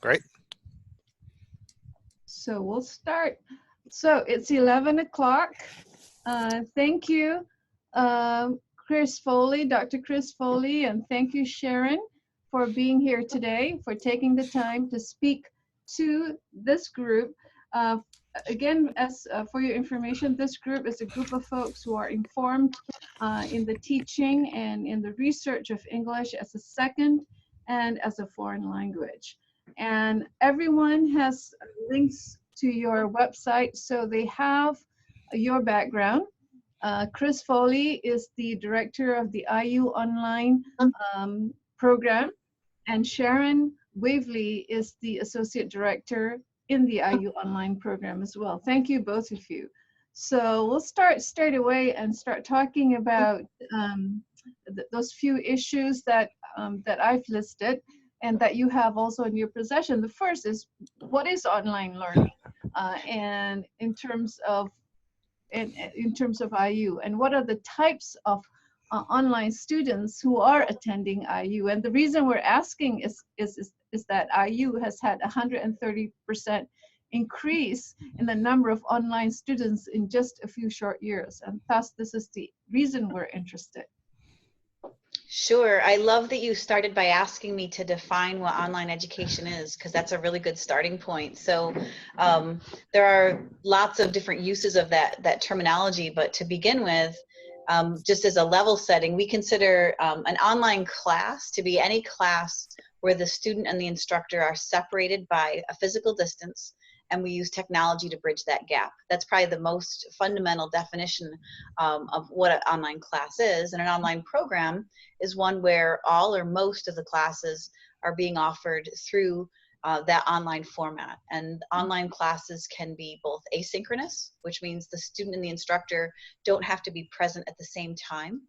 Great. So we'll start. So it's 11 o'clock. Thank you, Chris Foley, Dr. Chris Foley, and thank you, Sharon, for being here today, for taking the time to speak to this group. Again, as for your information, this group is a group of folks who are informed in the teaching and in the research of English as a second and as a foreign language. And everyone has links to your website, so they have your background. Chris Foley is the director of the IU Online program, and Sharon Wavle is the associate director in the IU Online program as well. Thank you, both of you. So we'll start straight away and start talking about those few issues that that I've listed and that you have also in your possession. The first is, what is online learning, and in terms of IU, and what are the types of online students who are attending IU? And the reason we're asking is that IU has had 130% increase in the number of online students in just a few short years, and thus this is the reason we're interested. Sure. I love that you started by asking me to define what online education is, because that's a really good starting point. So there are lots of different uses of that terminology, but to begin with, just as a level setting, we consider an online class to be any class where the student and the instructor are separated by a physical distance, and we use technology to bridge that gap. That's probably the most fundamental definition of what an online class is. And an online program is one where all or most of the classes are being offered through that online format. And online classes can be both asynchronous, which means the student and the instructor don't have to be present at the same time.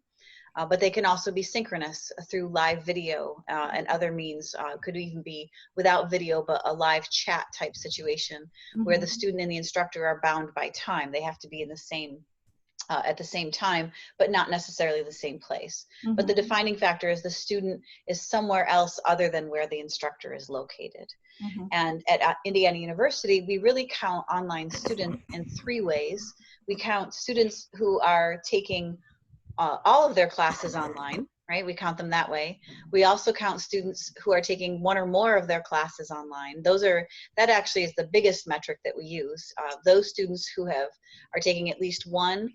But they can also be synchronous through live video and other means. Could even be without video, but a live chat type situation where the student and the instructor are bound by time. They have to be in the same at the same time, but not necessarily the same place. But the defining factor is the student is somewhere else other than where the instructor is located. And at Indiana University, we really count online students in three ways. We count students who are taking all of their classes online, right? We count them that way. We also count students who are taking one or more of their classes online. That actually is the biggest metric that we use. Those students who are taking at least one,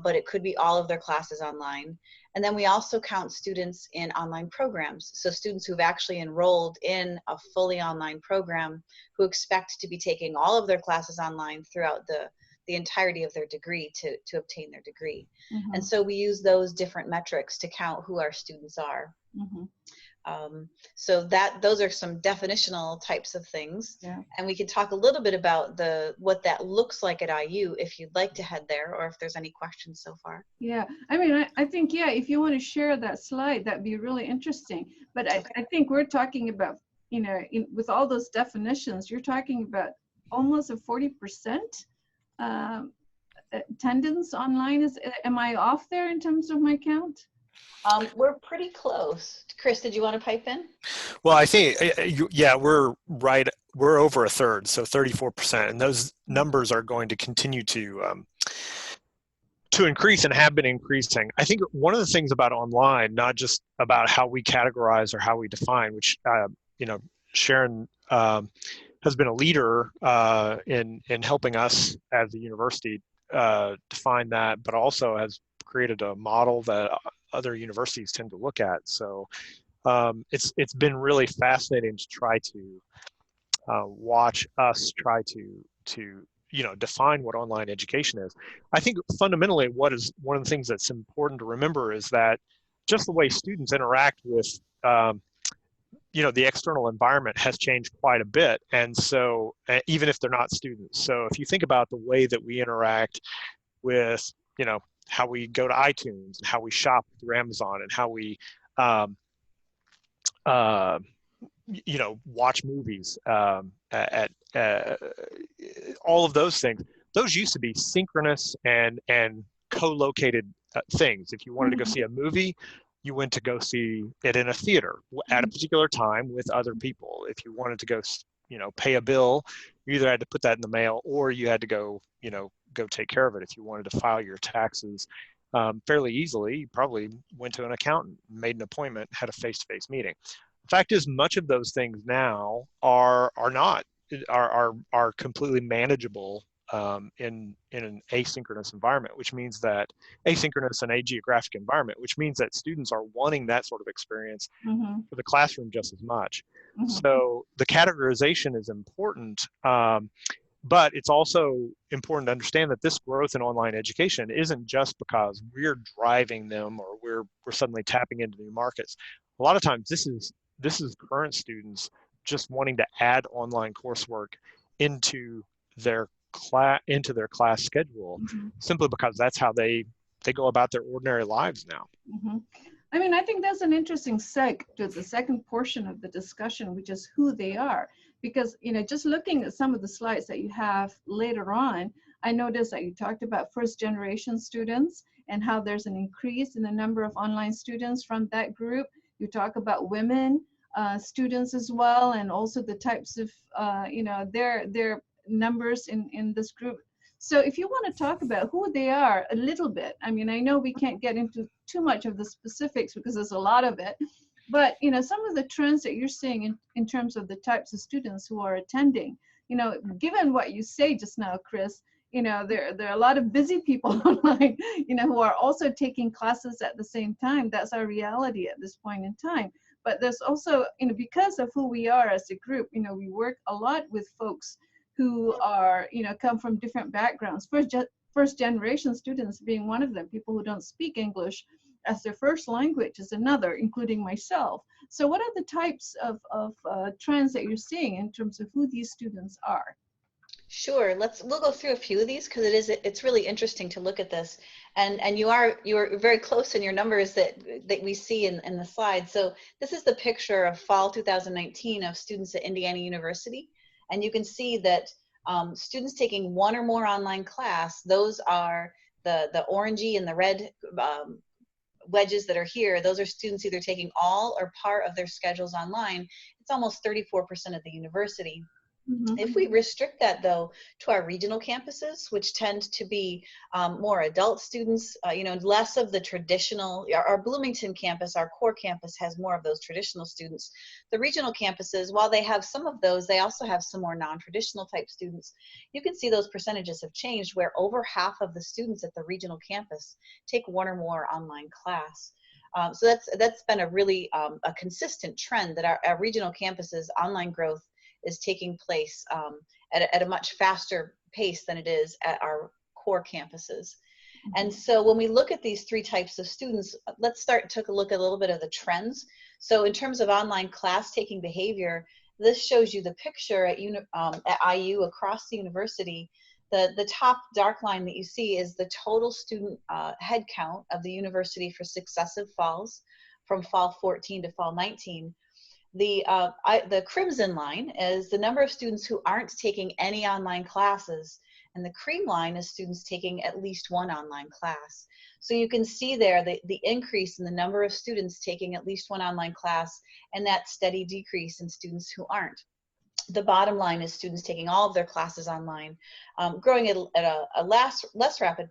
but it could be all of their classes online. And then we also count students in online programs. So students who've actually enrolled in a fully online program who expect to be taking all of their classes online throughout the entirety of their degree to obtain their degree. And so we use those different metrics to count who our students are. So those are some definitional types of things. And we can talk a little bit about what that looks like at IU if you'd like to head there, or if there's any questions so far. Yeah, I mean, I think, yeah, if you want to share that slide, that'd be really interesting. But I think we're talking about, you know, with all those definitions, you're talking about almost a 40% attendance online. Am I off there in terms of my count? We're pretty close. Chris, did you want to pipe in? Well, I think, yeah, we're right. We're over a third, so 34%, and those numbers are going to continue to increase and have been increasing. I think one of the things about online, not just about how we categorize or how we define, which you know, Sharon has been a leader in helping us as a university define that, but also has created a model that other universities tend to look at. So it's been really fascinating to try to watch us try to you know, define what online education is. I think fundamentally what is one of the things that's important to remember is that just the way students interact with you know, the external environment has changed quite a bit. And so even if they're not students, so if you think about the way that we interact with, you know, how we go to iTunes and how we shop through Amazon and how we you know, watch movies at all of those things, those used to be synchronous and co-located things. If you wanted to go see a movie, you went to go see it in a theater at a particular time with other people. If you wanted to go pay a bill, you either had to put that in the mail or you had to go, go take care of it. If you wanted to file your taxes fairly easily, you probably went to an accountant, made an appointment, had a face-to-face meeting. The fact is, much of those things now are completely manageable in an asynchronous environment, which means that asynchronous and a geographic environment, which means that students are wanting that sort of experience for the classroom just as much. So the categorization is important, but it's also important to understand that this growth in online education isn't just because we're driving them or we're suddenly tapping into new markets. A lot of times this is current students just wanting to add online coursework into their class schedule, simply because that's how they go about their ordinary lives now. I mean, I think that's an interesting seg to the second portion of the discussion, which is who they are. Because, just looking at some of the slides that you have later on, I noticed that you talked about first generation students and how there's an increase in the number of online students from that group. You talk about women students as well, and also the types of, their numbers in this group. So if you want to talk about who they are a little bit, I mean, I know we can't get into too much of the specifics because there's a lot of it, but, some of the trends that you're seeing in terms of the types of students who are attending, given what you say just now, Chris, there are a lot of busy people online, who are also taking classes at the same time. That's our reality at this point in time. But there's also, because of who we are as a group, we work a lot with folks who are, come from different backgrounds. First generation students being one of them, people who don't speak English as their first language is another, including myself. So what are the types of trends that you're seeing in terms of who these students are? Sure, we'll go through a few of these because it's really interesting to look at this, and you are very close in your numbers that we see in the slide. So this is the picture of fall 2019 of students at Indiana University, and you can see that students taking one or more online class, those are the orangey and the red wedges that are here. Those are students either taking all or part of their schedules online. It's almost 34% of the university. If we restrict that, though, to our regional campuses, which tend to be more adult students, less of the traditional, our Bloomington campus, our core campus has more of those traditional students. The regional campuses, while they have some of those, they also have some more non-traditional type students. You can see those percentages have changed where over half of the students at the regional campus take one or more online class. So that's been a really a consistent trend that our regional campuses online growth is taking place at a much faster pace than it is at our core campuses. And so when we look at these three types of students, let's take a look at a little bit of the trends. So in terms of online class taking behavior, this shows you the picture at IU across the university. The top dark line that you see is the total student head count of the university for successive falls from fall 14 to fall 19. The crimson line is the number of students who aren't taking any online classes, and the cream line is students taking at least one online class. So you can see there the increase in the number of students taking at least one online class and that steady decrease in students who aren't. The bottom line is students taking all of their classes online, growing at a less rapid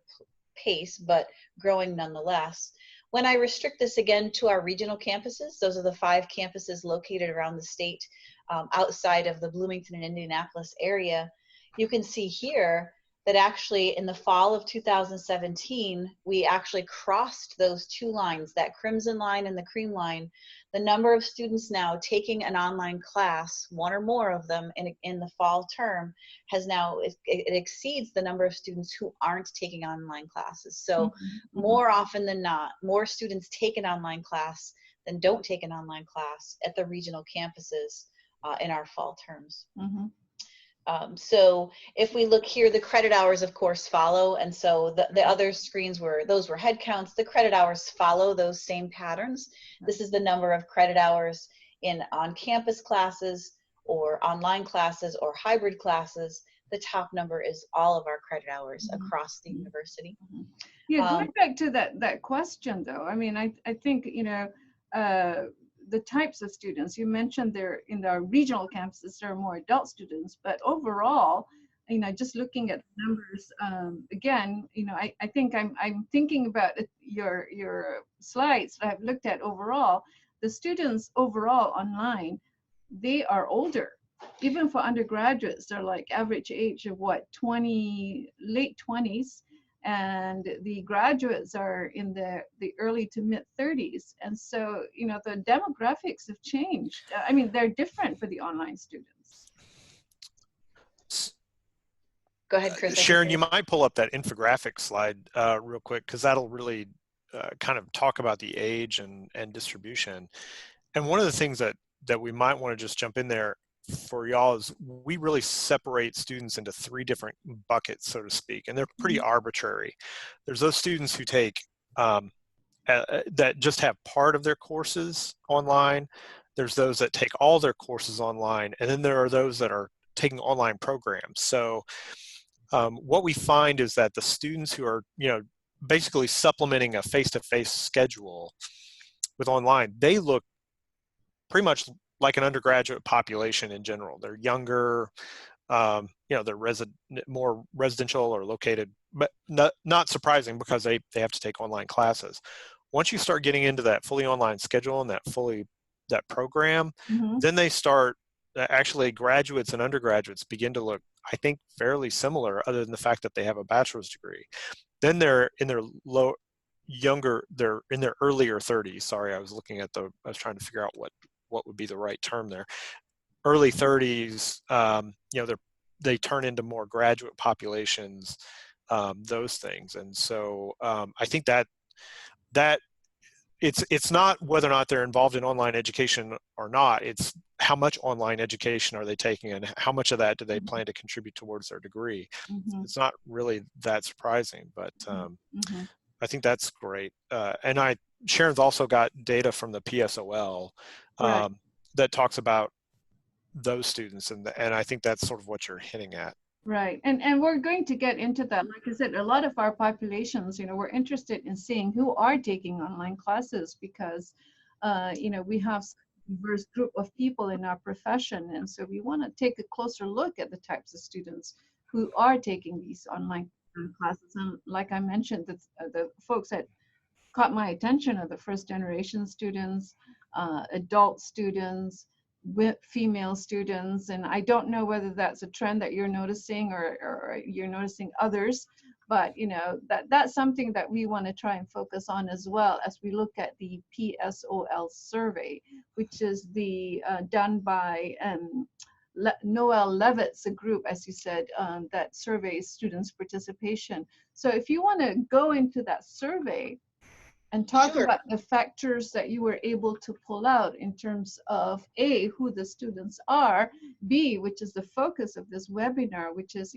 pace, but growing nonetheless. When I restrict this again to our regional campuses, those are the 5 campuses located around the state outside of the Bloomington and Indianapolis area, you can see here that actually in the fall of 2017, we actually crossed those 2 lines, that crimson line and the cream line. The number of students now taking an online class, one or more of them in the fall term, has now, it exceeds the number of students who aren't taking online classes. So more often than not, more students take an online class than don't take an online class at the regional campuses in our fall terms. So if we look here, the credit hours, of course, follow. And so the other screens those were head counts. The credit hours follow those same patterns. This is the number of credit hours in on-campus classes or online classes or hybrid classes. The top number is all of our credit hours across the university. Yeah, going back to that question, though, I mean, I think, the types of students. You mentioned there in our regional campuses, there are more adult students, but overall, just looking at numbers, again, I think I'm thinking about it, your slides that I've looked at overall. The students overall online, they are older. Even for undergraduates, they're like average age of what, 20, late 20s. And the graduates are in the early to mid 30s. And so, the demographics have changed. I mean, they're different for the online students. Go ahead, Chris. Sharon, you might pull up that infographic slide real quick, because that'll really kind of talk about the age and distribution. And one of the things that we might want to just jump in there for y'all is we really separate students into 3 different buckets, so to speak, and they're pretty arbitrary. There's those students who take that just have part of their courses online. There's those that take all their courses online, and then there are those that are taking online programs. So what we find is that the students who are basically supplementing a face-to-face schedule with online, they look pretty much like an undergraduate population in general. They're younger, they're more residential or located, but not surprising, because they have to take online classes. Once you start getting into that fully online schedule and that program, then they start, actually graduates and undergraduates begin to look, I think, fairly similar, other than the fact that they have a bachelor's degree. Then they're in their they're in their earlier 30s. Sorry, I was trying to figure out what would be the right term there. Early 30s, they turn into more graduate populations, those things. And so I think that it's not whether or not they're involved in online education or not, it's how much online education are they taking, and how much of that do they plan to contribute towards their degree. It's not really that surprising, but I think that's great. And Sharon's also got data from the PSOL that talks about those students, and I think that's sort of what you're hinting at. Right, and we're going to get into that. Like I said, a lot of our populations, we're interested in seeing who are taking online classes, because, we have a diverse group of people in our profession, and so we want to take a closer look at the types of students who are taking these online classes. And like I mentioned, the folks that caught my attention are the first generation students, adult students, with female students. And I don't know whether that's a trend that you're noticing or you're noticing others, but that's something that we want to try and focus on as well as we look at the PSOL survey, which is the done by Noel Levitt's group, as you said, that surveys students' participation. So if you want to go into that survey and talk about the factors that you were able to pull out in terms of A, who the students are, B, which is the focus of this webinar, which is,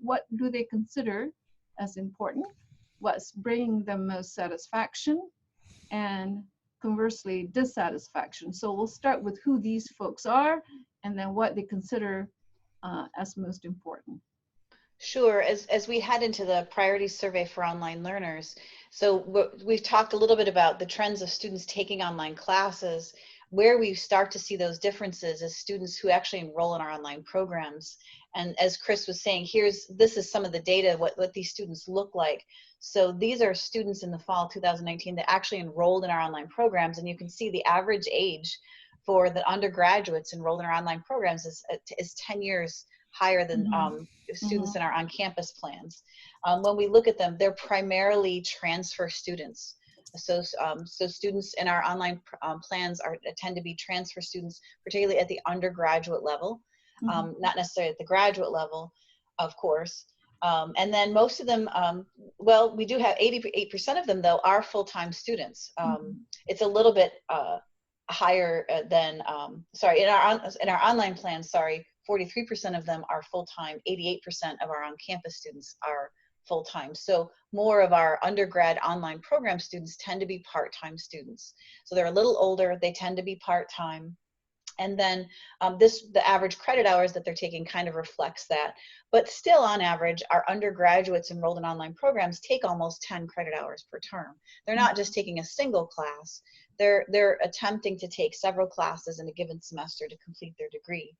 what do they consider as important, what's bringing them most satisfaction, and conversely dissatisfaction. So we'll start with who these folks are, and then what they consider as most important. Sure. As we head into the priority survey for online learners, so we've talked a little bit about the trends of students taking online classes. Where we start to see those differences is students who actually enroll in our online programs. And as Chris was saying, this is some of the data, what these students look like. So these are students in the fall 2019 that actually enrolled in our online programs, and you can see the average age for the undergraduates enrolled in our online programs is 10 years higher than students in our on-campus plans. When we look at them, they're primarily transfer students. So students in our online plans tend to be transfer students, particularly at the undergraduate level, not necessarily at the graduate level, of course. And then most of them, well, we do have 88% of them, though, are full-time students. It's a little bit higher than, sorry, in our online plans, 43% of them are full-time, 88% of our on-campus students are full-time. So more of our undergrad online program students tend to be part-time students. So they're a little older, they tend to be part-time. And then the average credit hours that they're taking kind of reflects that. But still, on average, our undergraduates enrolled in online programs take almost 10 credit hours per term. They're not just taking a single class, they're attempting to take several classes in a given semester to complete their degree.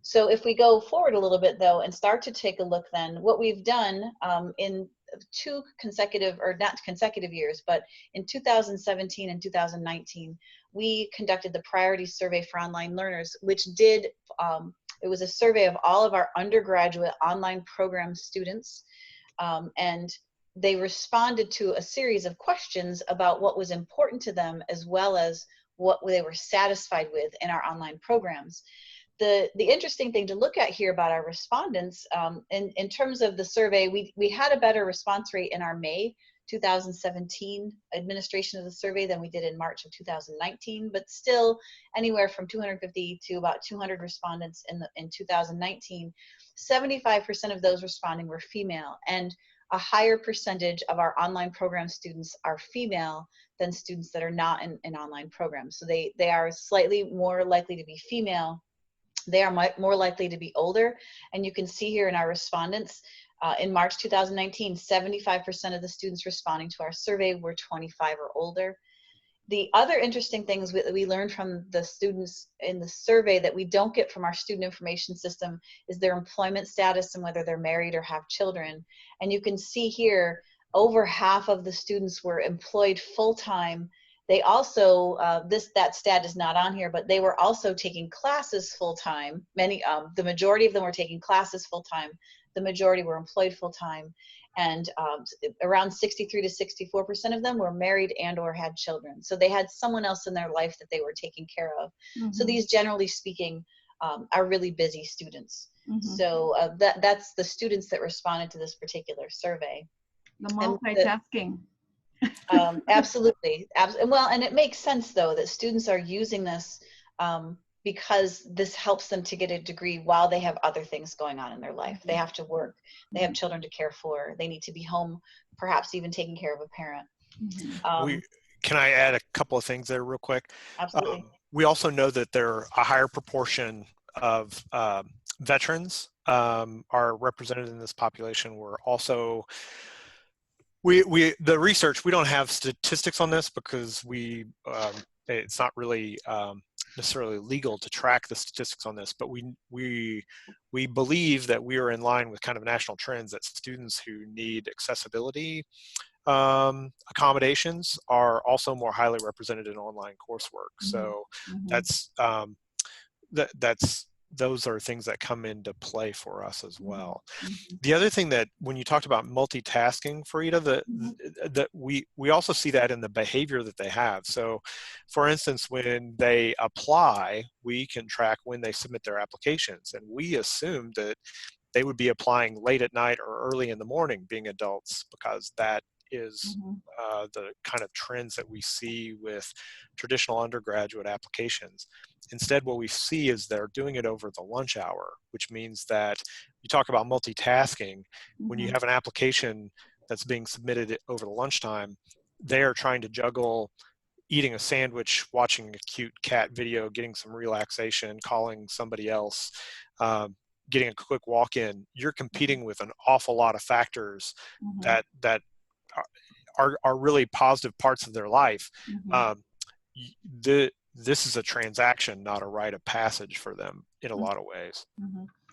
So if we go forward a little bit though and start to take a look then, what we've done in two consecutive, or not consecutive years, but in 2017 and 2019, we conducted the Priority Survey for Online Learners, which did, it was a survey of all of our undergraduate online program students, and they responded to a series of questions about what was important to them as well as what they were satisfied with in our online programs. The interesting thing to look at here about our respondents, in terms of the survey, we had a better response rate in our May 2017 administration of the survey than we did in March of 2019, but still anywhere from 250 to about 200 respondents in 2019. 75% of those responding were female, and a higher percentage of our online program students are female than students that are not in online programs. So they are slightly more likely to be female. They are more likely to be older, and you can see here in our respondents, in March 2019, 75% of the students responding to our survey were 25 or older. The other interesting things that we learned from the students in the survey that we don't get from our student information system is their employment status and whether they're married or have children. And you can see here, over half of the students were employed full-time. They also, that stat is not on here, but they were also taking classes full-time. The majority of them were taking classes full-time. The majority were employed full-time. And around 63 to 64% of them were married and or had children. So they had someone else in their life that they were taking care of. Mm-hmm. So these, generally speaking, are really busy students. Mm-hmm. So that's the students that responded to this particular survey. The multitasking. Absolutely. Well, and it makes sense though that students are using this because this helps them to get a degree while they have other things going on in their life. They have to work, they have children to care for, they need to be home, perhaps even taking care of a parent. Can I add a couple of things there real quick? Absolutely. We also know that there are a higher proportion of veterans are represented in this population. We're also the research, we don't have statistics on this because it's not really necessarily legal to track the statistics on this, but we believe that we are in line with kind of national trends that students who need accessibility accommodations are also more highly represented in online coursework. So those are things that come into play for us as well. The other thing that when you talked about multitasking, Faridah, that we also see that in the behavior that they have. So for instance, when they apply, we can track when they submit their applications, and we assume that they would be applying late at night or early in the morning, being adults, because that is the kind of trends that we see with traditional undergraduate applications. Instead, what we see is they're doing it over the lunch hour, which means that you talk about multitasking. When you have an application that's being submitted over the lunchtime, they're trying to juggle eating a sandwich, watching a cute cat video, getting some relaxation, calling somebody else, getting a quick walk-in. You're competing with an awful lot of factors that are really positive parts of their life. This is a transaction, not a rite of passage for them in a lot of ways.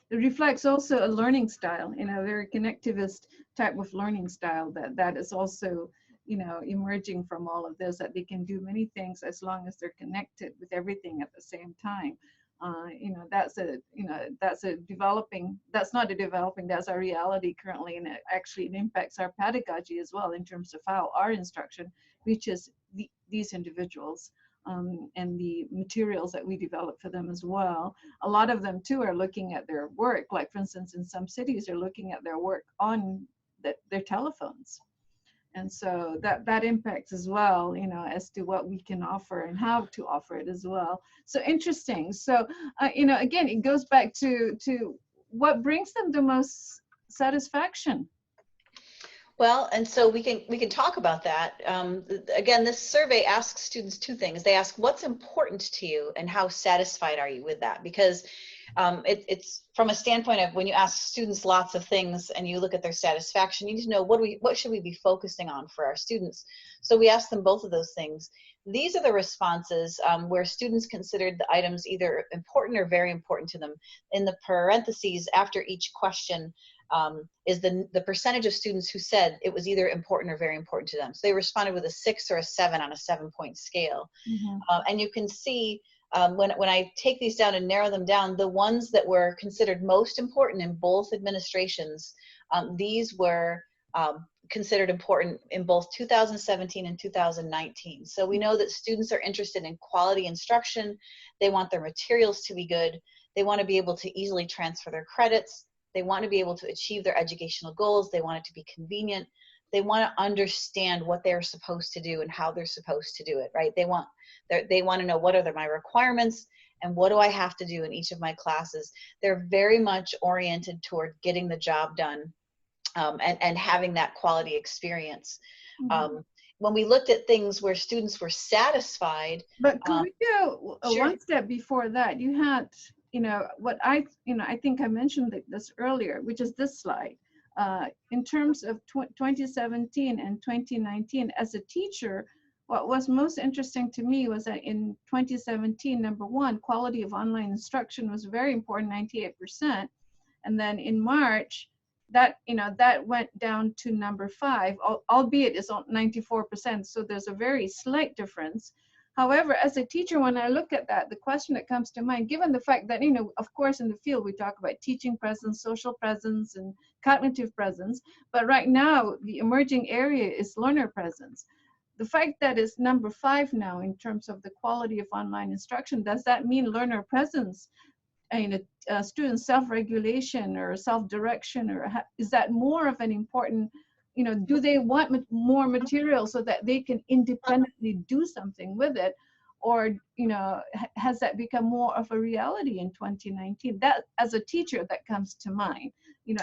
It reflects also a learning style, very connectivist type of learning style that is also, emerging from all of this, that they can do many things as long as they're connected with everything at the same time. That's our reality currently, and it impacts our pedagogy as well in terms of how our instruction reaches these individuals, and the materials that we develop for them as well. A lot of them too are looking at their work, like for instance in some cities they're looking at their work on their telephones. And so that impacts as well, as to what we can offer and how to offer it as well. So interesting. So, again, it goes back to what brings them the most satisfaction. Well, and so we can talk about that. Again, this survey asks students two things. They ask what's important to you and how satisfied are you with that? Because it's from a standpoint of when you ask students lots of things and you look at their satisfaction, you need to know what should we be focusing on for our students. So we asked them both of those things. These are the responses where students considered the items either important or very important to them. In the parentheses after each question is the percentage of students who said it was either important or very important to them. So they responded with a 6 or a 7 on a 7-point scale. And you can see when I take these down and narrow them down, the ones that were considered most important in both administrations, these were considered important in both 2017 and 2019. So we know that students are interested in quality instruction. They want their materials to be good. They want to be able to easily transfer their credits. They want to be able to achieve their educational goals. They want it to be convenient. They want to understand what they're supposed to do and how they're supposed to do it, right? They want to know what are my requirements and what do I have to do in each of my classes. They're very much oriented toward getting the job done and having that quality experience. When we looked at things where students were satisfied. But could we go Sure. one step before that? You had, what I think I mentioned this earlier, which is this slide. In terms of 2017 and 2019, as a teacher, what was most interesting to me was that in 2017, number one, quality of online instruction was very important, 98%. And then in March, that went down to number 5, albeit it's on 94%. So there's a very slight difference. However, as a teacher, when I look at that, the question that comes to mind, given the fact that, of course, in the field, we talk about teaching presence, social presence, and cognitive presence. But right now, the emerging area is learner presence. The fact that it's number 5 now in terms of the quality of online instruction, does that mean learner presence and student self-regulation or self-direction, or is that more of an important, do they want more material so that they can independently do something with it? Or, has that become more of a reality in 2019? That, as a teacher, that comes to mind,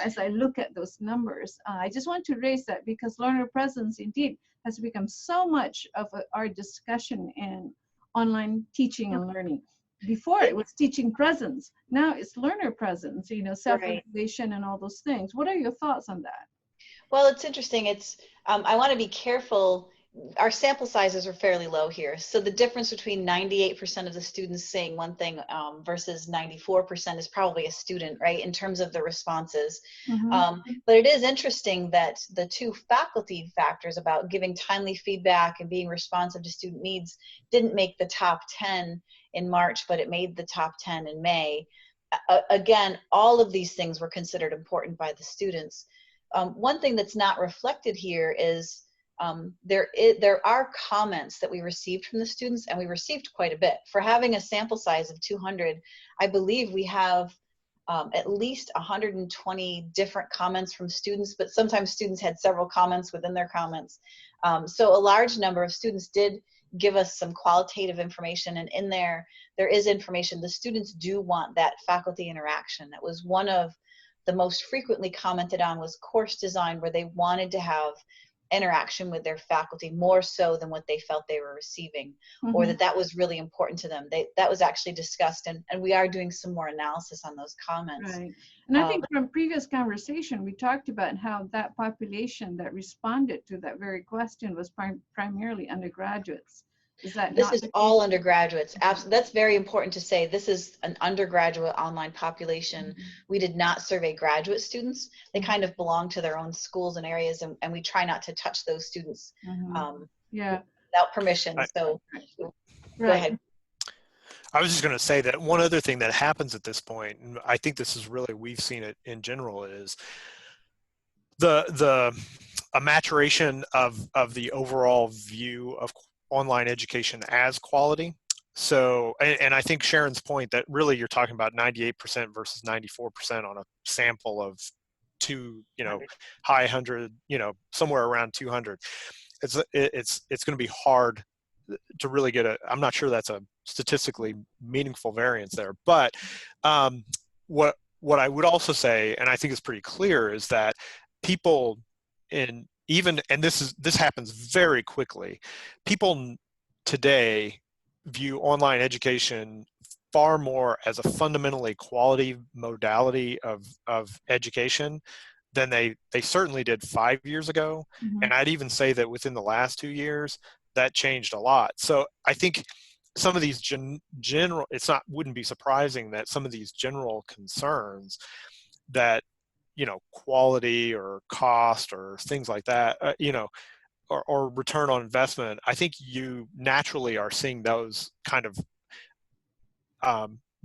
as I look at those numbers. I just want to raise that because learner presence indeed has become so much of our discussion in online teaching and learning. Before it was teaching presence, now it's learner presence, self-regulation and all those things. What are your thoughts on that? Well, it's interesting. It's I want to be careful. Our sample sizes are fairly low here. So the difference between 98% of the students saying one thing versus 94% is probably a student, right, in terms of the responses. But it is interesting that the 2 faculty factors about giving timely feedback and being responsive to student needs didn't make the top 10 in March, but it made the top 10 in May. Again, all of these things were considered important by the students. One thing that's not reflected here is there are comments that we received from the students, and we received quite a bit. For having a sample size of 200, I believe we have at least 120 different comments from students, but sometimes students had several comments within their comments. So a large number of students did give us some qualitative information, and in there is information. The students do want that faculty interaction. That was one of the most frequently commented on, was course design, where they wanted to have interaction with their faculty more so than what they felt they were receiving, or that was really important to them. That was actually discussed, and we are doing some more analysis on those comments. Right. And I think from previous conversation, we talked about how that population that responded to that very question was primarily undergraduates. This is all undergraduates. Absolutely. That's very important to say. This is an undergraduate online population. We did not survey graduate students. They kind of belong to their own schools and areas, and we try not to touch those students without permission. So go ahead. I was just going to say that one other thing that happens at this point, and I think this is really, we've seen it in general, is a maturation of the overall view of online education as quality. So, and I think Sharon's point that really you're talking about 98% versus 94% on a sample of high 100, somewhere around 200. It's going to be hard to really get I'm not sure that's a statistically meaningful variance there. But what I would also say, and I think it's pretty clear, is that people in even, and this happens very quickly, people today view online education far more as a fundamentally quality modality of education than they certainly did 5 years ago. Mhm. And I'd even say that within the last 2 years, that changed a lot. So I think some of these general, wouldn't be surprising that some of these general concerns that, quality or cost or things like that, or return on investment, I think you naturally are seeing those kind of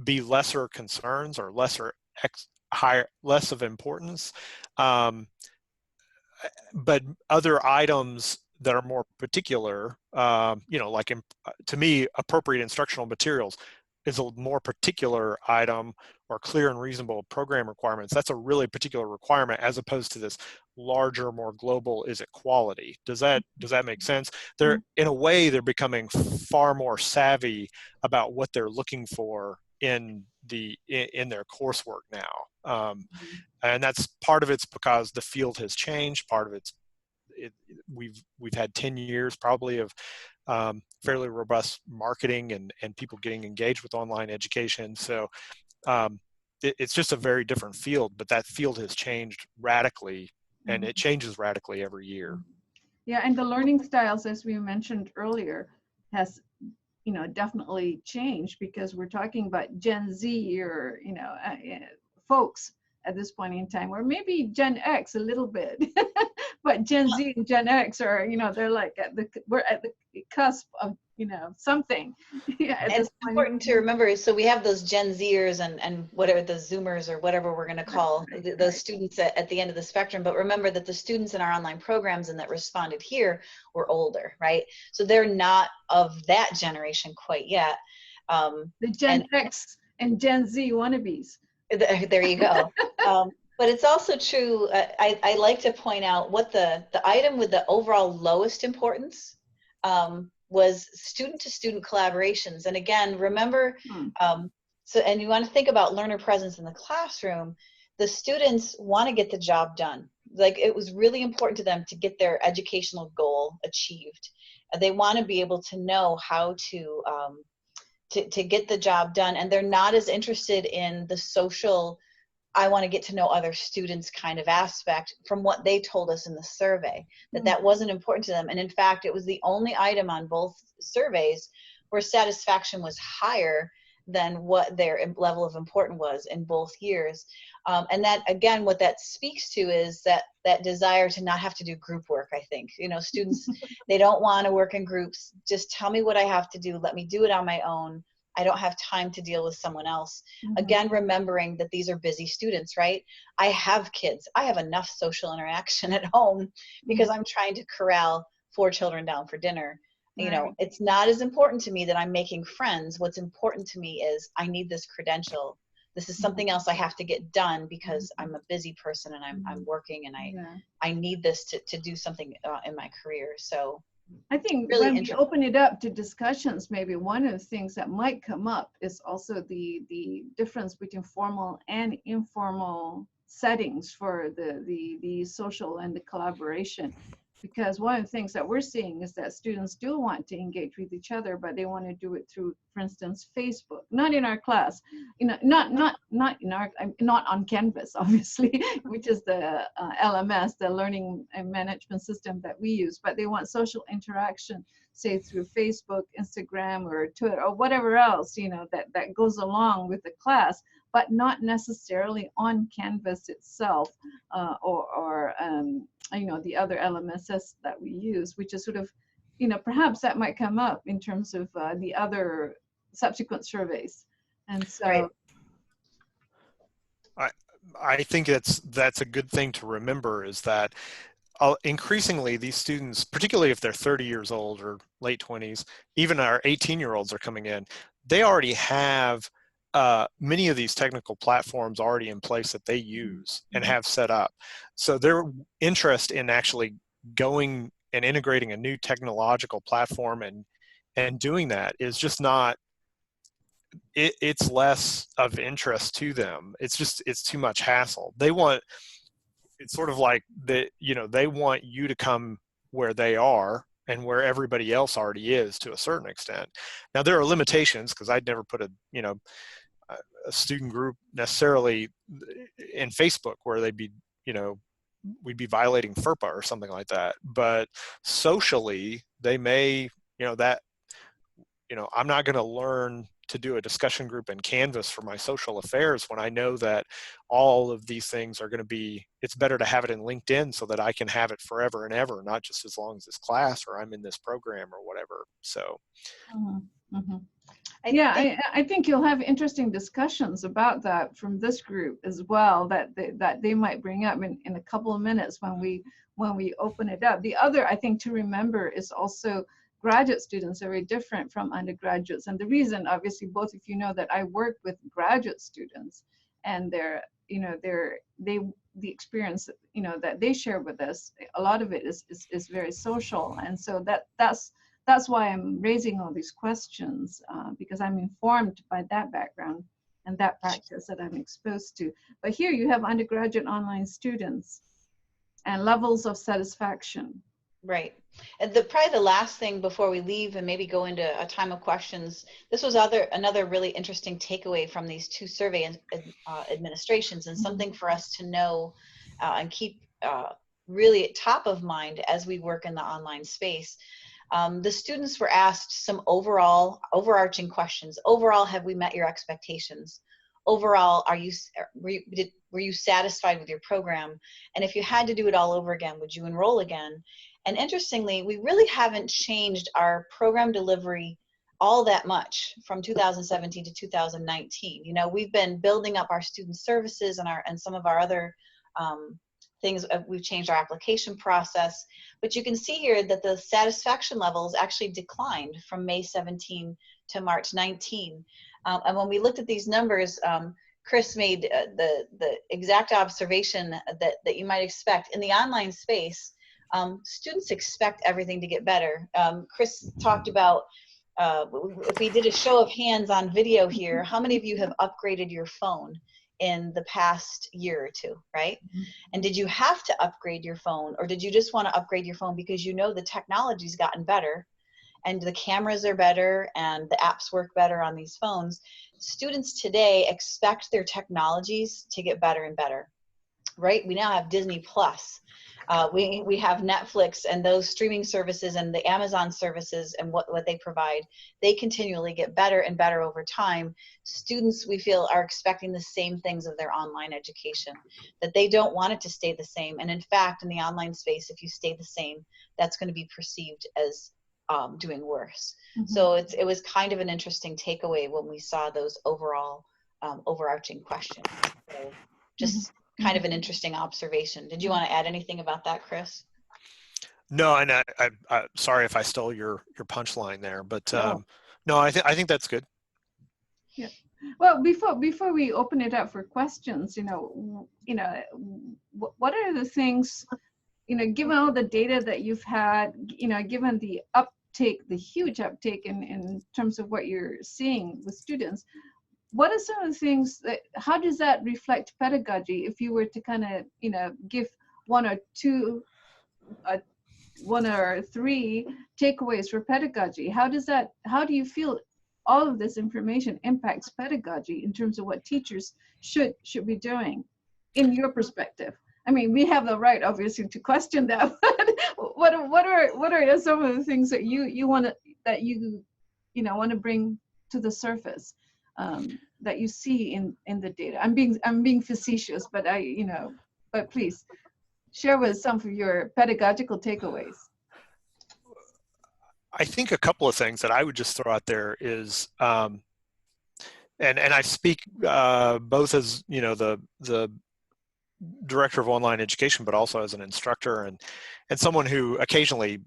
be lesser concerns or less of importance. But other items that are more particular, like to me, appropriate instructional materials is a more particular item, or clear and reasonable program requirements. That's a really particular requirement, as opposed to this larger, more global, is it quality? Does that make sense? They're, in a way, they're becoming far more savvy about what they're looking for in their coursework now. And that's part of it's because the field has changed. Part of we've had 10 years probably of fairly robust marketing and people getting engaged with online education. So it's just a very different field, but that field has changed radically, and it changes radically every year. Yeah, and the learning styles, as we mentioned earlier, has definitely changed, because we're talking about Gen Z, or folks at this point in time, or maybe Gen X a little bit, but Gen Z and Gen X are, they're like we're at the cusp of something. Yeah, it's important to remember. So we have those Gen Zers and whatever, the Zoomers or whatever we're going to call those students at the end of the spectrum. But remember that the students in our online programs and that responded here were older, right? So they're not of that generation quite yet. The Gen X and Gen Z wannabes. There you go. But it's also true. I like to point out what the item with the overall lowest importance was student-to-student collaborations. And again, remember, and you want to think about learner presence in the classroom. The students want to get the job done. Like, it was really important to them to get their educational goal achieved. They want to be able to know how to get the job done, and they're not as interested in the social, I want to get to know other students kind of aspect, from what they told us in the survey, that wasn't important to them. And in fact, it was the only item on both surveys where satisfaction was higher than what their level of importance was in both years. And that, again, what that speaks to is that desire to not have to do group work. I think, students, they don't want to work in groups. Just tell me what I have to do. Let me do it on my own. I don't have time to deal with someone else. Again, remembering that these are busy students, right? I have kids. I have enough social interaction at home because I'm trying to corral 4 children down for dinner. Right. It's not as important to me that I'm making friends. What's important to me is I need this credential. This is something else I have to get done because I'm a busy person and I'm working, and I need this to do something in my career. So I think really when we open it up to discussions, maybe one of the things that might come up is also the difference between formal and informal settings for the social and the collaboration. Because one of the things that we're seeing is that students do want to engage with each other, but they want to do it through, for instance, Facebook. Not in our class, not in our, not on Canvas, obviously, which is the LMS, the learning and management system that we use. But they want social interaction, say through Facebook, Instagram, or Twitter, or whatever else that goes along with the class, but not necessarily on Canvas itself, or the other LMSs that we use, which is sort of, perhaps that might come up in terms of the other subsequent surveys. And so I think that's a good thing to remember, is that increasingly these students, particularly if they're 30 years old or late 20s, even our 18-year-olds are coming in, they already have many of these technical platforms already in place that they use and have set up. So their interest in actually going and integrating a new technological platform and doing that is just not, it's less of interest to them. It's too much hassle. They want it's sort of like they want you to come where they are and where everybody else already is to a certain extent. Now there are limitations, because I'd never put a student group necessarily in Facebook where they'd be, we'd be violating FERPA or something like that. But socially, they may, I'm not going to learn to do a discussion group in Canvas for my social affairs when I know that all of these things are going to be, it's better to have it in LinkedIn so that I can have it forever and ever, not just as long as this class or I'm in this program or whatever. So. Mm-hmm. Mm-hmm. I think you'll have interesting discussions about that from this group as well, that they might bring up in a couple of minutes when we open it up. The other, I think, to remember is also graduate students are very different from undergraduates. And the reason, obviously, both of you know that I work with graduate students, and the experience, that they share with us, a lot of it is very social. And so that's why I'm raising all these questions, because I'm informed by that background and that practice that I'm exposed to. But here you have undergraduate online students and levels of satisfaction. Right. And probably the last thing before we leave and maybe go into a time of questions, this was another really interesting takeaway from these two survey administrations, and something for us to know and keep really top of mind as we work in the online space. The students were asked some overarching questions. Overall, have we met your expectations? Overall, were you satisfied with your program? And if you had to do it all over again, would you enroll again? And interestingly, we really haven't changed our program delivery all that much from 2017 to 2019. We've been building up our student services and some of our other things. We've changed our application process, but you can see here that the satisfaction levels actually declined from May 17 to March 19. And when we looked at these numbers, Chris made the exact observation that you might expect in the online space. Students expect everything to get better. Chris talked about, if we did a show of hands on video here, how many of you have upgraded your phone in the past year or two, right? And did you have to upgrade your phone, or did you just want to upgrade your phone because the technology's gotten better and the cameras are better and the apps work better on these phones? Students today expect their technologies to get better and better, right? We now have Disney Plus. We have Netflix and those streaming services and the Amazon services and what they provide. They continually get better and better over time. Students, we feel, are expecting the same things of their online education, that they don't want it to stay the same. And in fact, in the online space, if you stay the same, that's going to be perceived as doing worse. Mm-hmm. So it was kind of an interesting takeaway when we saw those overall overarching questions. So just kind of an interesting observation. Did you want to add anything about that, Chris? No, and I'm sorry if I stole your punchline there, but no, I think that's good. Yeah. Well, before we open it up for questions, what are the things, given all the data that you've had, given the uptake, the huge uptake in terms of what you're seeing with students, what are some of the things how does that reflect pedagogy? If you were to kind of, give one or three takeaways for pedagogy, how do you feel all of this information impacts pedagogy in terms of what teachers should be doing in your perspective? I mean, we have the right, obviously, to question that, but what are some of the things that you want to bring to the surface? That you see in the data. I'm being facetious, but but please share with some of your pedagogical takeaways. I think a couple of things that I would just throw out there is, and I speak both as the director of online education, but also as an instructor and someone who occasionally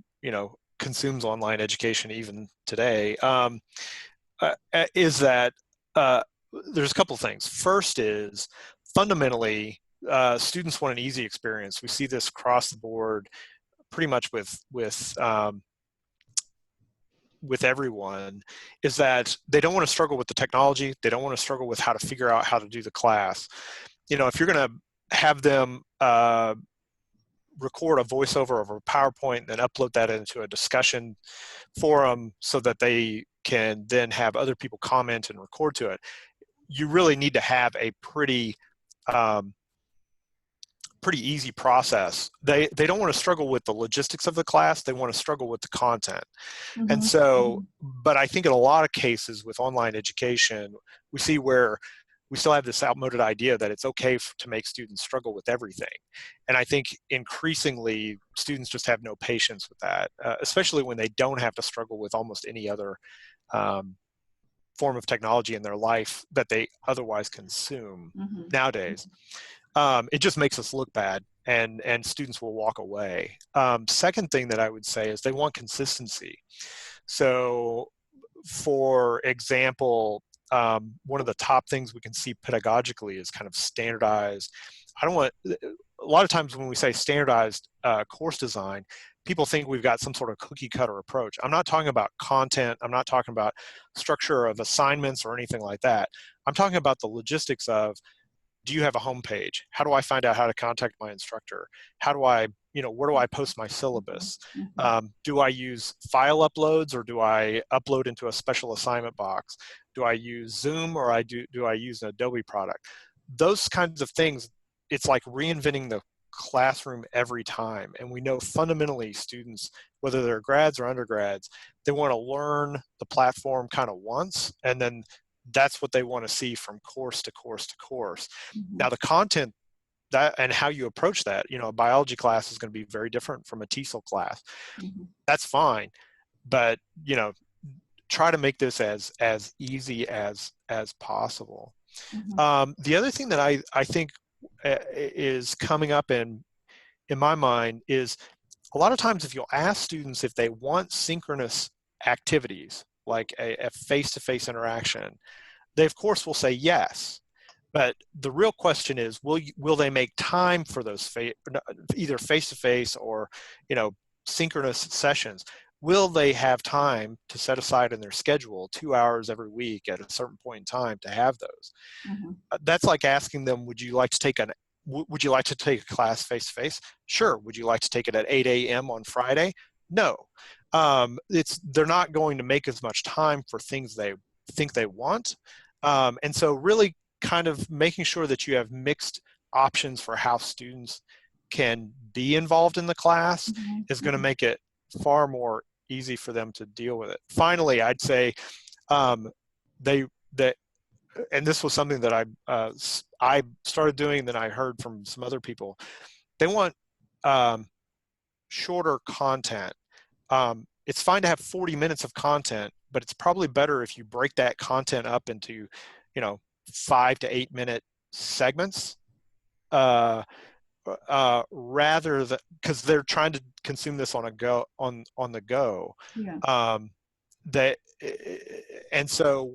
consumes online education even today. Is that there's a couple of things. First is fundamentally students want an easy experience. We see this across the board pretty much with everyone, is that they don't want to struggle with the technology. They don't want to struggle with how to figure out how to do the class. If you're going to have them record a voiceover of a PowerPoint, then upload that into a discussion forum so that they can then have other people comment and record to it. You really need to have a pretty easy process. They don't want to struggle with the logistics of the class. They want to struggle with the content. Mm-hmm. And so, but I think in a lot of cases with online education, we see where we still have this outmoded idea that it's okay to make students struggle with everything. And I think increasingly students just have no patience with that, especially when they don't have to struggle with almost any other form of technology in their life that they otherwise consume nowadays. It just makes us look bad, and students will walk away. Second thing that I would say is they want consistency. So for example, one of the top things we can see pedagogically is kind of standardized. A lot of times when we say standardized course design, people think we've got some sort of cookie cutter approach. I'm not talking about content. I'm not talking about structure of assignments or anything like that. I'm talking about the logistics of, do you have a home page? How do I find out how to contact my instructor? How do I, where do I post my syllabus? Do I use file uploads, or do I upload into a special assignment box? Do I use Zoom, or do I use an Adobe product? Those kinds of things, it's like reinventing the classroom every time. And we know fundamentally students, whether they're grads or undergrads, they want to learn the platform kind of once, and then that's what they want to see from course to course to course. Now the content that and how you approach that, a biology class is going to be very different from a TESOL class. That's fine, but try to make this as easy as possible. The other thing that I think is coming up in my mind is, a lot of times if you'll ask students if they want synchronous activities, like a face-to-face interaction, they of course will say yes. But the real question is, will they make time for those either face-to-face or synchronous sessions? Will they have time to set aside in their schedule 2 hours every week at a certain point in time to have those? That's like asking them, would you like to take a class face-to-face? Sure. Would you like to take it at 8 a.m. on Friday? No. They're not going to make as much time for things they think they want. And so really kind of making sure that you have mixed options for how students can be involved in the class is going to make it far more easy for them to deal with it. Finally, I'd say and this was something that I started doing, and then I heard from some other people, they want shorter content. It's fine to have 40 minutes of content, but it's probably better if you break that content up into, 5 to 8 minute segments, rather than, because they're trying to consume this on the go. And so,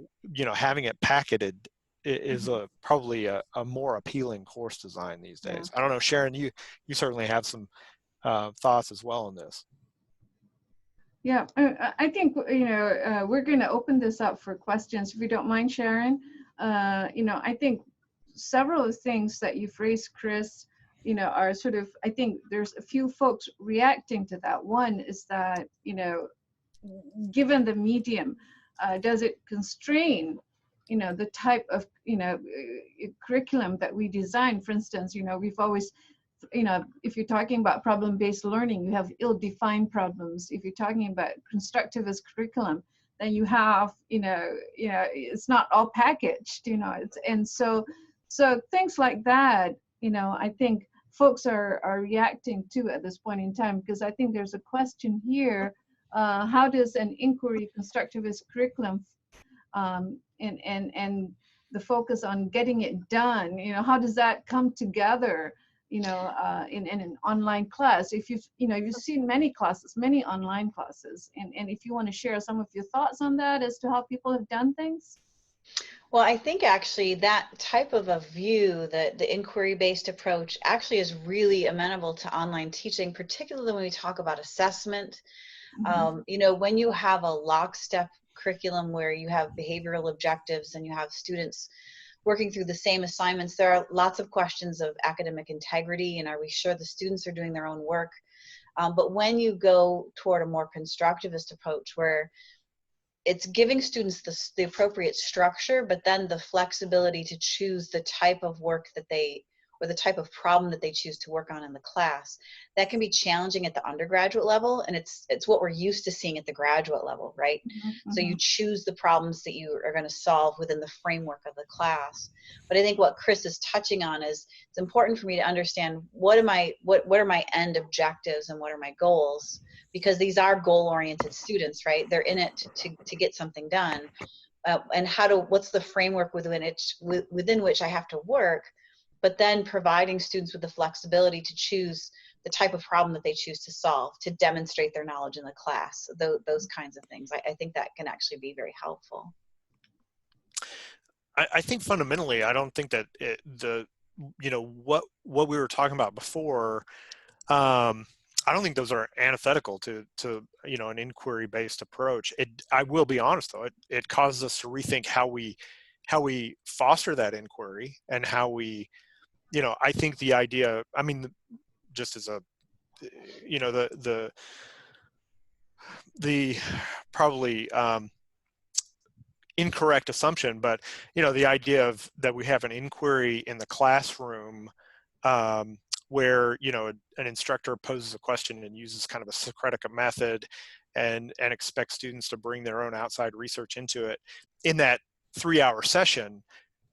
having it packeted is probably a more appealing course design these days. I don't know, Sharon, you certainly have some thoughts as well on this. Yeah, I think, we're going to open this up for questions, if you don't mind, Sharon. I think several of the things that you've raised, Chris, are sort of, I think there's a few folks reacting to that. One is that, given the medium, does it constrain, the type of, curriculum that we design? For instance, we've always, if you're talking about problem-based learning, you have ill-defined problems. If you're talking about constructivist curriculum, then you have, it's not all packaged, and so things like that, I think folks are reacting to at this point in time, because I think there's a question here, how does an inquiry constructivist curriculum and the focus on getting it done, how does that come together, in an online class? If you've seen many online classes, and if you want to share some of your thoughts on that as to how people have done things. Well, I think actually that type of a view, the inquiry-based approach, actually is really amenable to online teaching, particularly when we talk about assessment. When you have a lockstep curriculum where you have behavioral objectives and you have students working through the same assignments, there are lots of questions of academic integrity and are we sure the students are doing their own work? But when you go toward a more constructivist approach where it's giving students the appropriate structure, but then the flexibility to choose the type of work that they, or the type of problem that they choose to work on in the class, that can be challenging at the undergraduate level, and it's what we're used to seeing at the graduate level, right? Mm-hmm. So you choose the problems that you are going to solve within the framework of the class. But I think what Chris is touching on is it's important for me to understand what are my end objectives and what are my goals, because these are goal-oriented students, right? They're in it to get something done. And what's the framework within which I have to work, but then providing students with the flexibility to choose the type of problem that they choose to solve, to demonstrate their knowledge in the class, those kinds of things. I think that can actually be very helpful. I think fundamentally, I don't think that what we were talking about before, I don't think those are antithetical to an inquiry-based approach. I will be honest though, it causes us to rethink how we foster that inquiry and how we, I think the idea, I mean, just as a, the probably incorrect assumption, but the idea of that we have an inquiry in the classroom where an instructor poses a question and uses kind of a Socratic method and expects students to bring their own outside research into it in that 3-hour session.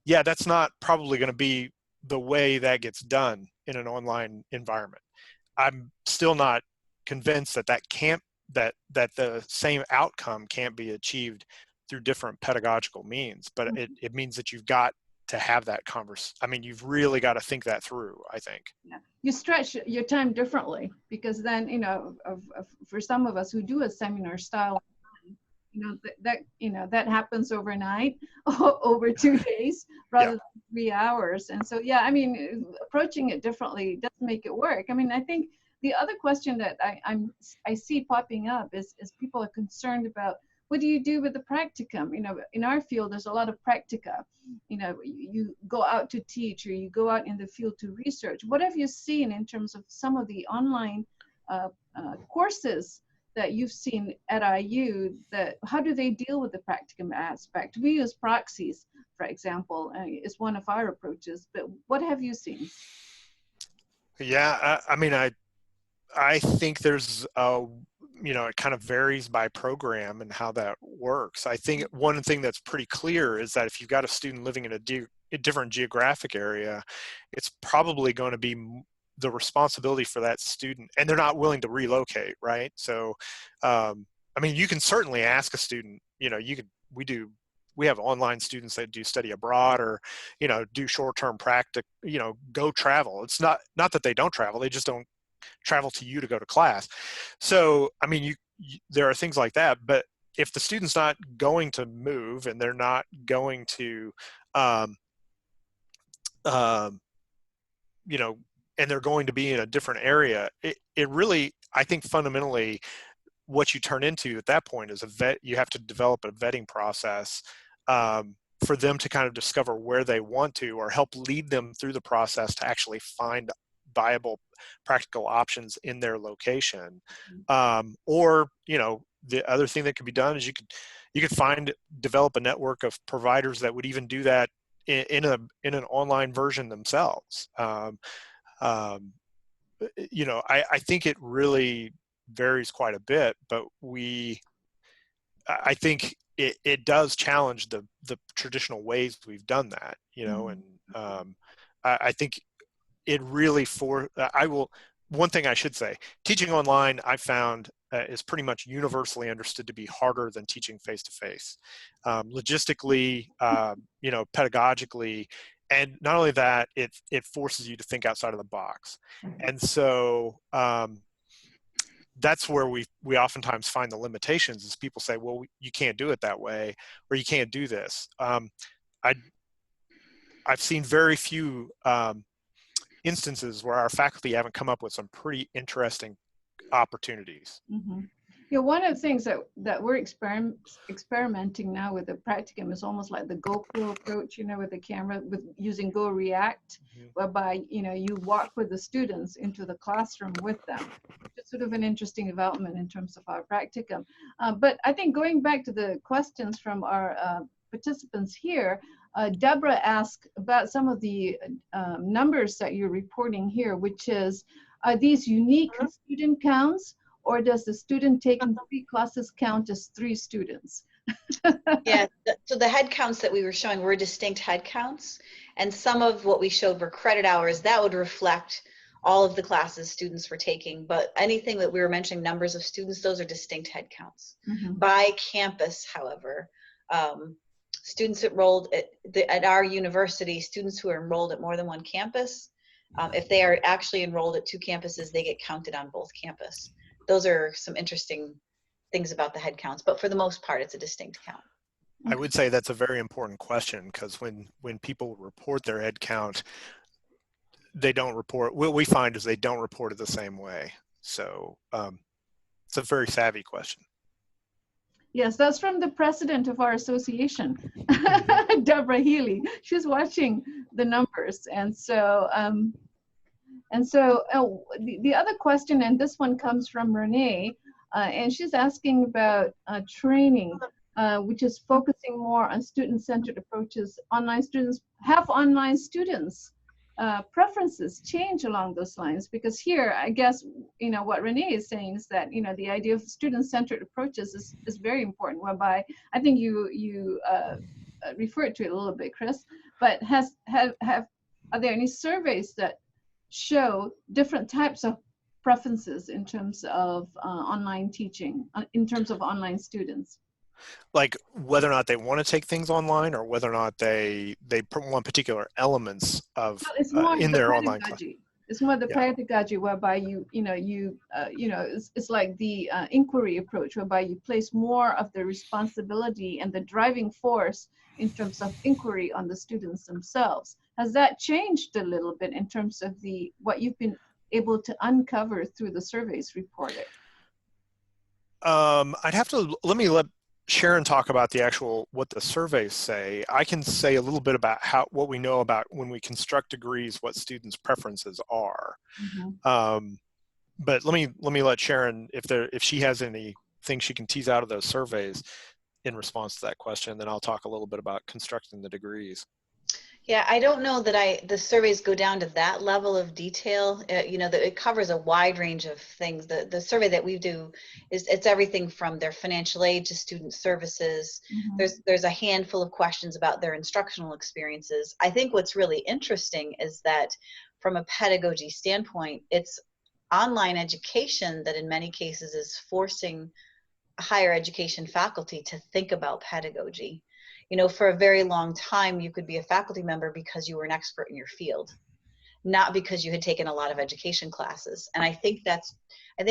Yeah, that's not probably going to be the way that gets done in an online environment. I'm still not convinced that that the same outcome can't be achieved through different pedagogical means, but it means that you've got to have that conversation. I mean, you've really got to think that through, I think. Yeah. You stretch your time differently, because then, for some of us who do a seminar style, that happens overnight, over 2 days rather than 3 hours. And so, yeah, I mean, approaching it differently does make it work. I mean, I think the other question that I see popping up is people are concerned about, what do you do with the practicum? In our field, there's a lot of practica. You go out to teach, or you go out in the field to research. What have you seen in terms of some of the online courses that you've seen at IU? How do they deal with the practicum aspect? We use proxies, for example, is one of our approaches. But what have you seen? Yeah, I mean, I think there's it kind of varies by program and how that works. I think one thing that's pretty clear is that if you've got a student living in a different geographic area, it's probably going to be the responsibility for that student, and they're not willing to relocate, right? So, I mean, you can certainly ask a student, we have online students that do study abroad or, do short-term go travel. It's not that they don't travel, they just don't travel to you to go to class. So, I mean, there are things like that, but if the student's not going to move and they're not going to, and they're going to be in a different area, it really, I think fundamentally what you turn into at that point is you have to develop a vetting process for them to kind of discover where they want to, or help lead them through the process to actually find viable practical options in their location. Or, the other thing that could be done is you could develop a network of providers that would even do that in an online version themselves. I think it really varies quite a bit, but I think it does challenge the traditional ways we've done that, and I think it really one thing I should say, teaching online I found is pretty much universally understood to be harder than teaching face-to-face. Logistically, pedagogically, and not only that, it forces you to think outside of the box. And so that's where we oftentimes find the limitations, is people say, well, you can't do it that way, or you can't do this. I've seen very few instances where our faculty haven't come up with some pretty interesting opportunities. Mm-hmm. Yeah, one of the things that we're experimenting now with the practicum is almost like the GoPro approach, with the camera, with using Go React, whereby, you walk with the students into the classroom with them. It's sort of an interesting development in terms of our practicum. But I think going back to the questions from our participants here, Deborah asked about some of the numbers that you're reporting here, which is, are these unique student counts, or does the student taking 3 classes count as 3 students? Yeah, so the head counts that we were showing were distinct head counts, and some of what we showed were credit hours. That would reflect all of the classes students were taking, but anything that we were mentioning, numbers of students, those are distinct head counts. By campus, however, students enrolled at our university, students who are enrolled at more than one campus, if they are actually enrolled at 2 campuses, they get counted on both campus. Those are some interesting things about the head counts, but for the most part, it's a distinct count. I would say that's a very important question, because when people report their head count, they don't report, what we find is they don't report it the same way. So it's a very savvy question. Yes, that's from the president of our association, Deborah Healy. She's watching the numbers. And so, the other question, and this one comes from Renee, and she's asking about training, which is focusing more on student-centered approaches. Online students preferences change along those lines? Because here, I guess, what Renee is saying is that, the idea of student-centered approaches is very important, whereby I think you referred to it a little bit, Chris, but are there any surveys that show different types of preferences in terms of online teaching, in terms of online students? Like whether or not they want to take things online, or whether or not they want particular elements of in their online class. It's more the pedagogy, whereby it's like the inquiry approach, whereby you place more of the responsibility and the driving force in terms of inquiry on the students themselves. Has that changed a little bit in terms of what you've been able to uncover through the surveys reported? I'd have to let Sharon talk about what the surveys say. I can say a little bit about what we know about when we construct degrees, what students' preferences are. But let me let Sharon, if she has anything she can tease out of those surveys in response to that question, then I'll talk a little bit about constructing the degrees. Yeah, I don't know that the surveys go down to that level of detail. That it covers a wide range of things. The survey that we do it's everything from their financial aid to student services. There's a handful of questions about their instructional experiences. I think what's really interesting is that from a pedagogy standpoint, it's online education that in many cases is forcing higher education faculty to think about pedagogy. For a very long time, you could be a faculty member because you were an expert in your field, not because you had taken a lot of education classes. And I think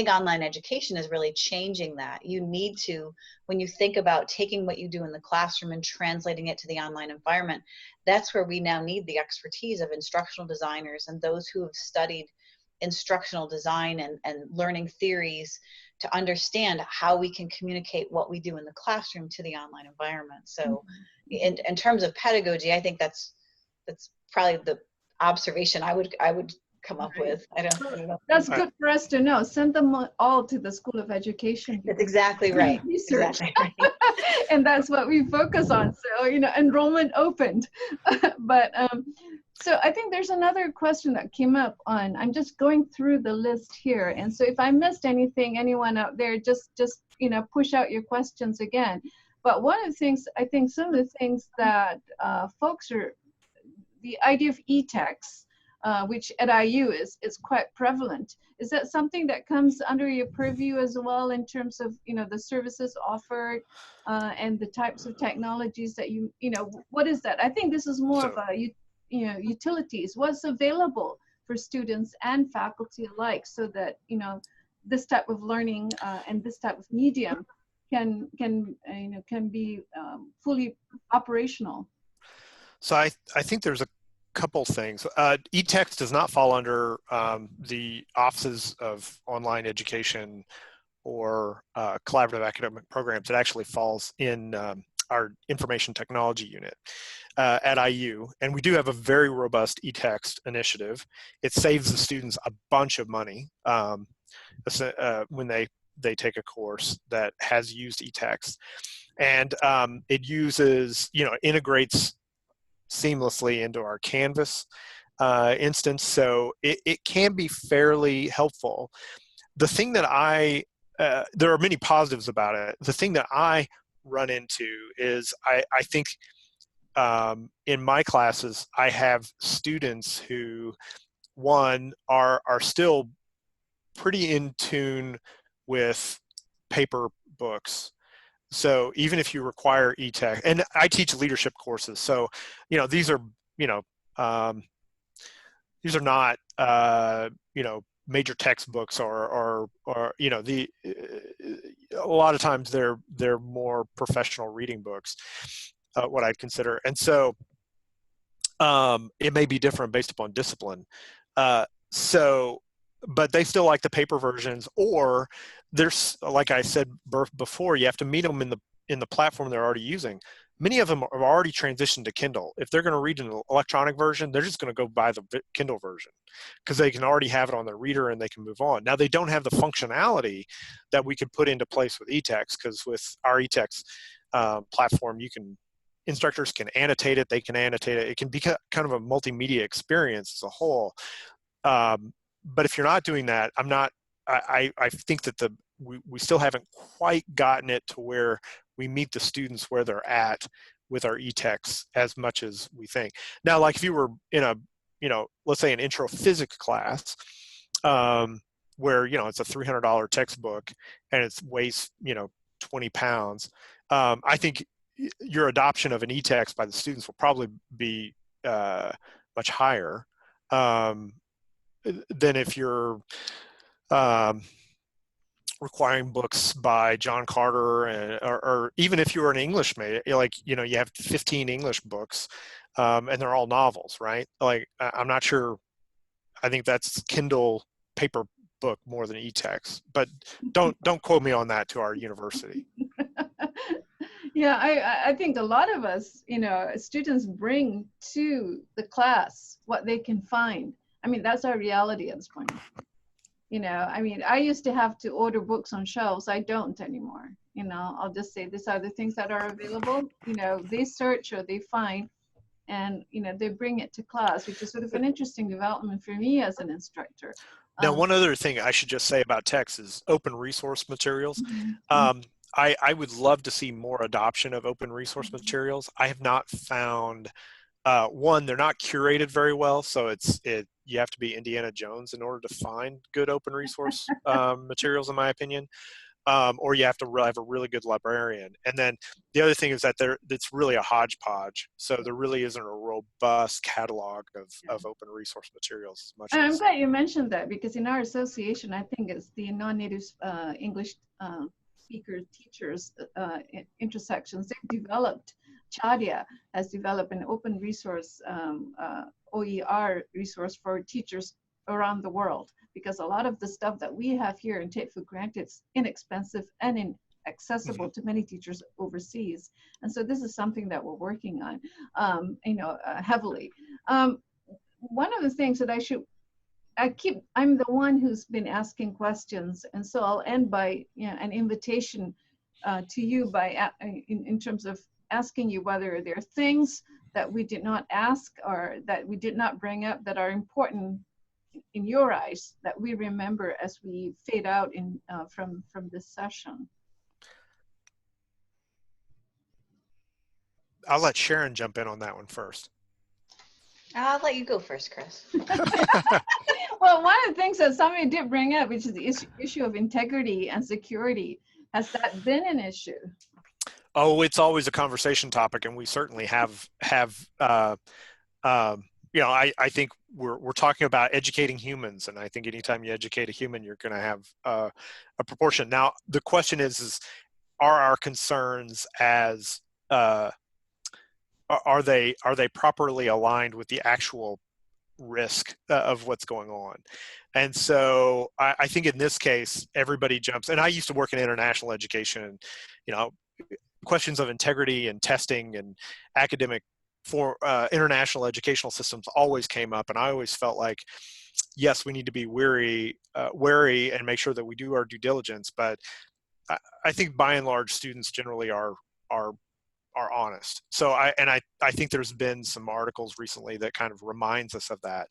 online education is really changing that. You need to, when you think about taking what you do in the classroom and translating it to the online environment, that's where we now need the expertise of instructional designers and those who have studied instructional design and learning theories to understand how we can communicate what we do in the classroom to the online environment. So in terms of pedagogy, I think that's probably the observation I would come up with. I don't know. That's good for us to know. Send them all to the School of Education. That's exactly right. Research. Exactly right. And that's what we focus on. So, enrollment opened. But so I think there's another question that came up I'm just going through the list here. And so if I missed anything, anyone out there, just push out your questions again. But one of the things, I think some of the things that the idea of e-text, which at IU is quite prevalent. Is that something that comes under your purview as well in terms of, the services offered and the types of technologies that what is that? I think this is more of a, utilities, what's available for students and faculty alike, so that, this type of learning and this type of medium can be fully operational. So I think there's a couple things. E-text does not fall under the offices of online education or collaborative academic programs. It actually falls in our information technology unit at IU. And we do have a very robust eText initiative. It saves the students a bunch of money when they take a course that has used eText. And it uses, integrates seamlessly into our Canvas instance. So it can be fairly helpful. The thing that there are many positives about it. The thing that I run into is I think in my classes, I have students who, one, are still pretty in tune with paper books. So even if you require eText, and I teach leadership courses, so these are these are not major textbooks or a lot of times they're more professional reading books, what I'd consider. And so it may be different based upon discipline. But they still like the paper versions, or there's, like I said before, you have to meet them in the platform they're already using. Many of them have already transitioned to Kindle. If they're going to read an electronic version, they're just going to go buy the Kindle version because they can already have it on their reader and they can move on. Now, they don't have the functionality that we could put into place with eText, because with our eText platform, instructors can annotate it, they can annotate it. It can be kind of a multimedia experience as a whole. But if you're not doing that, I think that we still haven't quite gotten it to where we meet the students where they're at with our eText as much as we think. Now, like if you were in a, let's say an intro physics class, where, it's a $300 textbook and it weighs, 20 pounds, I think your adoption of an eText by the students will probably be much higher than if you're requiring books by John Carter, or even if you were an English major, you have 15 English books, and they're all novels, right? Like, I'm not sure. I think that's Kindle paper book more than eText, but don't quote me on that to our university. Yeah, I think a lot of us, students bring to the class what they can find. I mean, that's our reality at this point. I used to have to order books on shelves. I don't anymore. I'll just say these are the things that are available. They search or they find, and they bring it to class, which is sort of an interesting development for me as an instructor. Now, one other thing I should just say about text is open resource materials. Mm-hmm. I would love to see more adoption of open resource materials. I have not found, one, they're not curated very well, so you have to be Indiana Jones in order to find good open resource materials, in my opinion, or you have to have a really good librarian. And then the other thing is that it's really a hodgepodge, so there really isn't a robust catalog of open resource materials as much. I'm glad you mentioned that, because in our association, I think it's the non-native English speaker teachers intersections. They've developed, Chadia has developed an open resource OER resource for teachers around the world, because a lot of the stuff that we have here and take for granted is inexpensive and accessible to many teachers overseas. And so this is something that we're working on, heavily. One of the things that I'm the one who's been asking questions, and so I'll end by an invitation to you in terms of asking you whether there are things that we did not ask or that we did not bring up that are important in your eyes that we remember as we fade out from this session. I'll let Sharon jump in on that one first. I'll let you go first, Chris. Well, one of the things that somebody did bring up, which is the issue of integrity and security. Has that been an issue? Oh, it's always a conversation topic, and we certainly have. I think we're talking about educating humans, and I think anytime you educate a human, you're going to have a proportion. Now, the question is are our concerns as are they properly aligned with the actual risk of what's going on. And so I think in this case, everybody jumps, and I used to work in international education, and, you know, questions of integrity and testing and academic for international educational systems always came up. And I always felt like, yes, we need to be wary and make sure that we do our due diligence. But I think by and large, students generally are honest. So I think there's been some articles recently that kind of reminds us of that.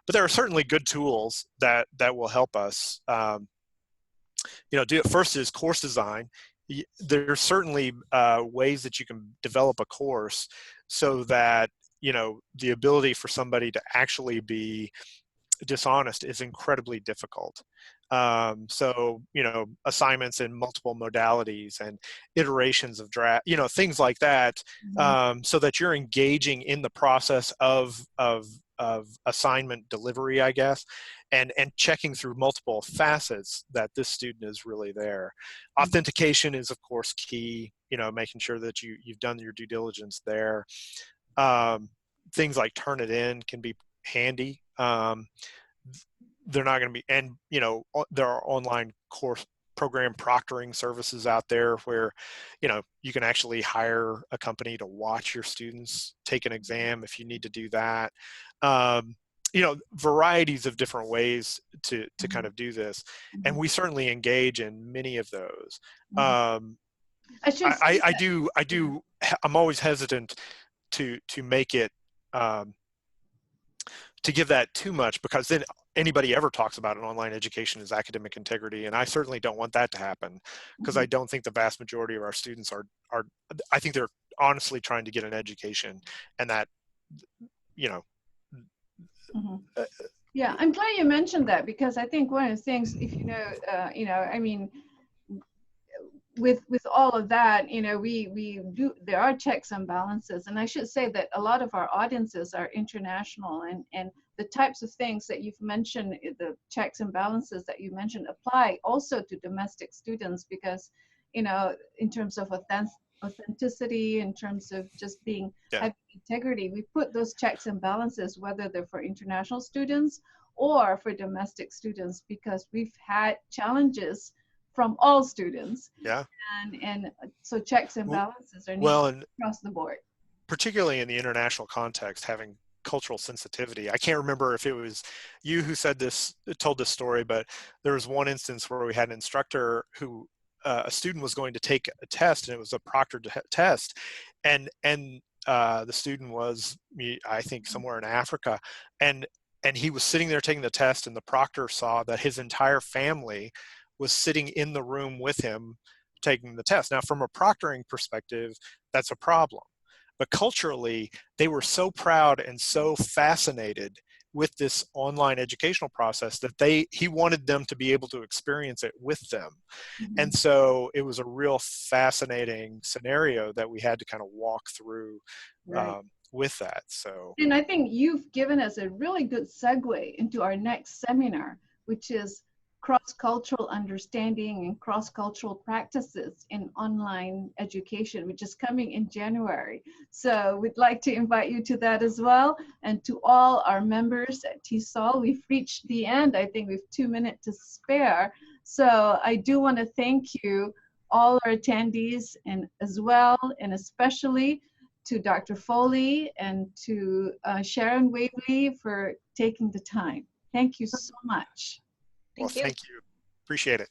But there are certainly good tools that will help us. You know, first is course design. There's certainly ways that you can develop a course so that, you know, the ability for somebody to actually be dishonest is incredibly difficult. So, you know, assignments in multiple modalities and iterations of draft, you know, things like that, so that you're engaging in the process of assignment delivery, I guess, and checking through multiple facets that this student is really there. Authentication is, of course, key, you know, making sure that you've done your due diligence there. Things like Turnitin can be handy. They're not going to be, and, you know, there are online course program proctoring services out there where, you know, you can actually hire a company to watch your students take an exam if you need to do that. You know, varieties of different ways to kind of do this, and we certainly engage in many of those. I'm always hesitant to make it to give that too much, because then anybody ever talks about an online education as academic integrity, and I certainly don't want that to happen, because I don't think the vast majority of our students are I think they're honestly trying to get an education, and that, you know. Yeah, I'm glad you mentioned that, because I think one of the things, if you know, I mean, with all of that, you know, there are checks and balances, and I should say that a lot of our audiences are international, and the types of things that you've mentioned, the checks and balances that you mentioned, apply also to domestic students, because, you know, in terms of authenticity, in terms of just being having integrity, we put those checks and balances, whether they're for international students or for domestic students, because we've had challenges from all students. And so checks and balances are needed across the board. Particularly in the international context, having cultural sensitivity. I can't remember if it was you who told this story, but there was one instance where we had an instructor who, a student was going to take a test, and it was a proctored test, and the student was, I think, somewhere in Africa, and he was sitting there taking the test, and the proctor saw that his entire family was sitting in the room with him taking the test. Now, from a proctoring perspective, that's a problem. But culturally, they were so proud and so fascinated with this online educational process that he wanted them to be able to experience it with them. And so it was a real fascinating scenario that we had to kind of walk through with that. So, and I think you've given us a really good segue into our next seminar, which is cross-cultural understanding and cross-cultural practices in online education, which is coming in January. So we'd like to invite you to that as well. And to all our members at TESOL, we've reached the end. I think we've 2 minutes to spare. So I do want to thank you, all our attendees, and as well, and especially to Dr. Foley and to Sharon Wavle for taking the time. Thank you so much. Thank you. Thank you. Appreciate it.